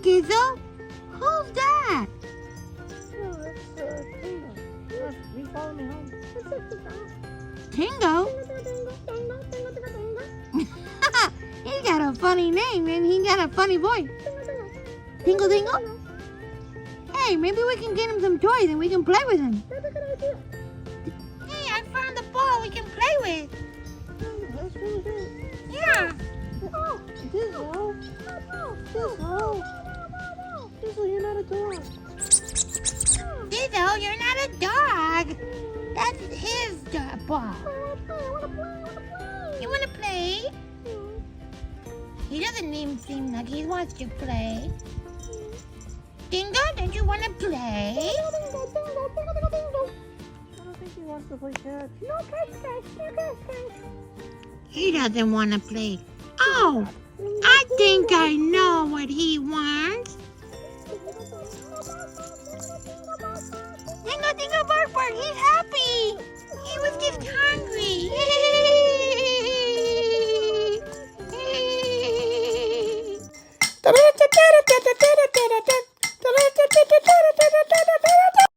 Gizzo. Who's that? Oh, it's Tingo. He's following me home. Tingo? He's got a funny name and he got a funny voice. Tingle Tingle? Hey, maybe we can get him some toys and we can play with him. That's a good idea. Hey, I found the ball we can play with. That's really good. Yeah. Oh, Dizzo. Dizzo. Dizzo, you're not a dog. Dizzo, you're not a dog. That's his ball. You want to play? He doesn't even seem like he wants to play. Dingo, don't you want to play? I don't think he wants to play catch. No catch. He doesn't want to play. Oh, I think I know what he wants. Dingo, dingo, bark, bark. He's happy. He was just hungry.